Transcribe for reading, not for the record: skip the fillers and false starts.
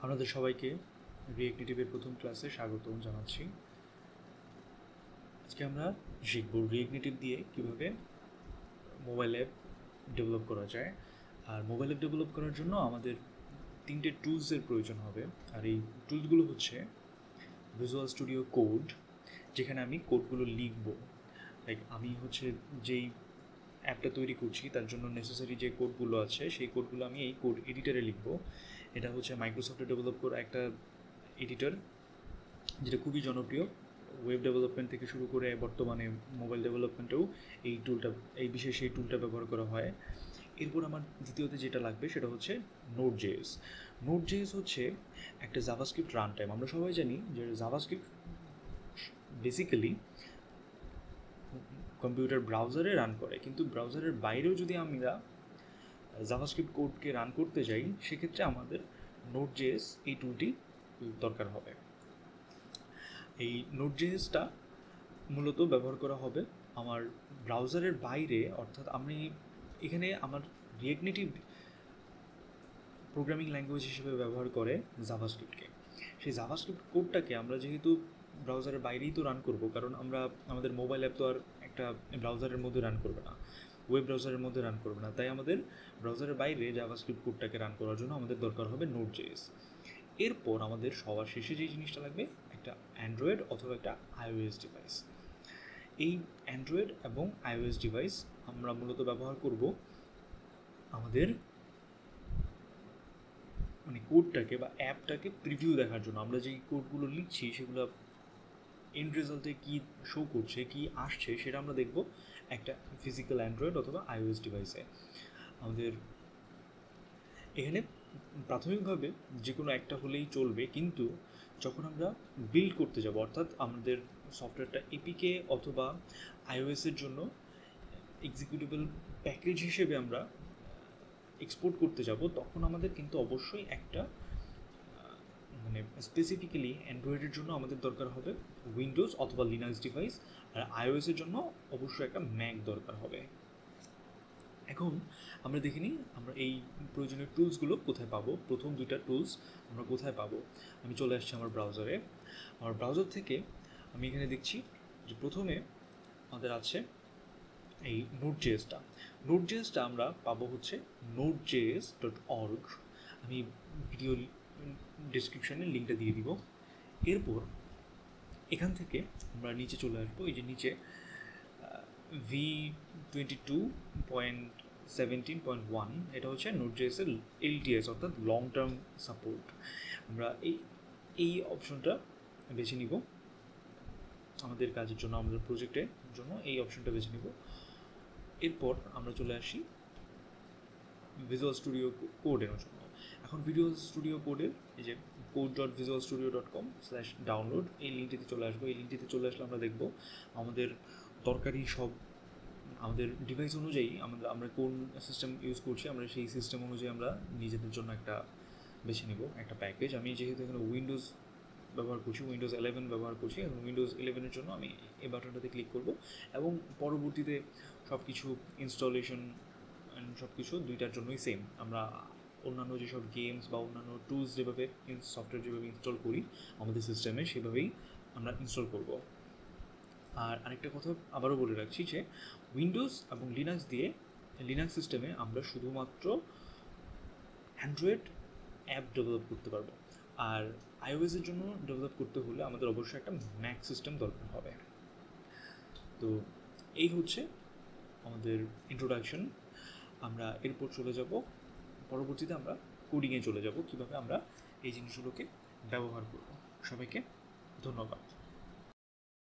আপনাদের সবাইকে রিয়েক্ট নেটিভের প্রথম ক্লাসে স্বাগতম জানাচ্ছি। আজকে আমরা শিখব রিয়েক্ট নেটিভ দিয়ে কীভাবে মোবাইল অ্যাপ ডেভেলপ করা যায়। আর মোবাইল অ্যাপ ডেভেলপ করার জন্য আমাদের তিনটে টুলসের প্রয়োজন হবে। আর এই টুলসগুলো হচ্ছে ভিজুয়াল স্টুডিও কোড, যেখানে আমি কোডগুলো লিখব। লাইক আমি হচ্ছে যেই অ্যাপটা তৈরি করছি তার জন্য নেসেসারি যে কোডগুলো আছে সেই কোডগুলো আমি এই কোড এডিটারে লিখব। এটা হচ্ছে মাইক্রোসফটে ডেভেলপ করা একটা এডিটর, যেটা খুবই জনপ্রিয়। ওয়েব ডেভেলপমেন্ট থেকে শুরু করে বর্তমানে মোবাইল ডেভেলপমেন্টেও এই বিশেষ এই টুলটা ব্যবহার করা হয়। এরপর আমার দ্বিতীয়তে যেটা লাগবে সেটা হচ্ছে নোড.js। নোড.js হচ্ছে একটা জাভাস্ক্রিপ্ট রান টাইম। আমরা সবাই জানি যে জাভাস্ক্রিপ্ট বেসিক্যালি কম্পিউটার ব্রাউজারে রান করে, কিন্তু ব্রাউজারের বাইরেও যদি আমরা জাভাস্ক্রিপ্ট কোডকে রান করতে যাই সেক্ষেত্রে আমাদের নোড.js এই টুলটি দরকার হবে। এই নোড.jsটা মূলত ব্যবহার করা হবে আমার ব্রাউজারের বাইরে, অর্থাৎ আমি এখানে আমার রিয়েক্ট নেটিভ প্রোগ্রামিং ল্যাঙ্গুয়েজ হিসেবে ব্যবহার করে জাভাস্ক্রিপ্টকে। সেই জাভাস্ক্রিপ্ট কোডটাকে আমরা যেহেতু ব্রাউজারের বাইরেই তো রান করব, কারণ আমরা আমাদের মোবাইল অ্যাপ তো আর একটা ব্রাউজারের মধ্যে রান করবে না, ওয়েব ব্রাউজারের মধ্যে রান করবে না, তাই আমাদের ব্রাউজারের বাইরে জাভাস্ক্রিপ্ট কোডটাকে রান করার জন্য আমাদের দরকার হবে নোড.js। এরপর আমাদের সবার শেষে যে জিনিসটা লাগবে একটা অ্যান্ড্রয়েড অথবা একটা iOS ডিভাইস। এই অ্যান্ড্রয়েড এবং iOS ডিভাইস আমরা মূলত ব্যবহার করব আমাদের কোডটাকে বা অ্যাপটাকে প্রিভিউ দেখার জন্য। আমরা যেই কোডগুলো লিখছি সেগুলো এন্ড রেজাল্টে কী শো করছে, কী আসছে, সেটা আমরা দেখব একটা ফিজিক্যাল অ্যান্ড্রয়েড অথবা iOS ডিভাইসে। আমাদের এখানে প্রাথমিকভাবে যে কোনো একটা হলেই চলবে, কিন্তু যখন আমরা বিল্ড করতে যাব, অর্থাৎ আমাদের সফটওয়্যারটা এপিকে অথবা iOS-এর জন্য এক্সিকিউটেবল প্যাকেজ হিসেবে আমরা এক্সপোর্ট করতে যাব, তখন আমাদের কিন্তু অবশ্যই একটা স্পেসিফিক্যালি অ্যান্ড্রয়েডের জন্য আমাদের দরকার হবে উইন্ডোজ অথবা লিনাক্স ডিভাইস, আর iOS-এর জন্য অবশ্যই একটা ম্যাক দরকার হবে। এখন আমরা দেখে নিই আমরা এই প্রয়োজনীয় টুলসগুলো কোথায় পাবো। প্রথম দুইটা টুলস আমরা কোথায় পাবো, আমি চলে আসছি আমার ব্রাউজারে। আমার ব্রাউজার থেকে আমি এখানে দেখছি যে প্রথমে আমাদের আছে এই নোড.js-টা আমরা পাবো হচ্ছে nodejs.org। আমি ভিডিও ডিসক্রিপশানে লিঙ্কটা দিয়ে দিব। এরপর এখান থেকে আমরা নিচে চলে আসবো। এই যে নিচে v22.17.1 এটা হচ্ছে নোড.js-এর LTS অর্থাৎ লং টার্ম সাপোর্ট। আমরা এই অপশনটা বেছে নিব আমাদের কাজের জন্য, আমাদের প্রজেক্টের জন্য এই অপশনটা বেছে নিব। এরপর আমরা চলে আসি ভিজুয়াল স্টুডিও কোডের জন্য। এখন ভিজুয়াল স্টুডিও কোডের এই যে code.visualstudio.com/download এই লিঙ্কটিতে চলে আসবো। এই লিঙ্কটিতে চলে আসলে আমরা দেখব আমাদের দরকারি সব, আমাদের ডিভাইস অনুযায়ী আমরা কোন সিস্টেম ইউজ করছি, আমরা সেই সিস্টেম অনুযায়ী আমরা নিজেদের জন্য একটা বেছে নিব একটা প্যাকেজ। আমি যেহেতু এখানে উইন্ডোজ ব্যবহার করছি, উইন্ডোজ 11 ব্যবহার করছি, এবং উইন্ডোজ 11-এর জন্য আমি এই বাটনটাতে ক্লিক করব এবং পরবর্তীতে সব কিছু ইনস্টলেশন সব কিছু দুইটার জন্যই সেম। আমরা অন্যান্য যেসব গেমস বা অন্যান্য টুলস যেভাবে সফটওয়্যার যেভাবে ইনস্টল করি আমাদের সিস্টেমে, সেভাবেই আমরা ইনস্টল করব। আর আরেকটা কথা আবারও বলে রাখছি যে উইন্ডোজ এবং লিনাক্স সিস্টেমে আমরা শুধুমাত্র অ্যান্ড্রয়েড অ্যাপ ডেভেলপ করতে পারবো, আর iOS-এর জন্য ডেভেলপ করতে হলে আমাদের অবশ্যই একটা ম্যাক সিস্টেম দরকার হবে। তো এই হচ্ছে আমাদের ইন্ট্রোডাকশন। আমরা এরপর চলে যাব, পরবর্তীতে আমরা কোডিংয়ে চলে যাব, কীভাবে আমরা এই জিনিসগুলোকে ব্যবহার করব। সবাইকে ধন্যবাদ।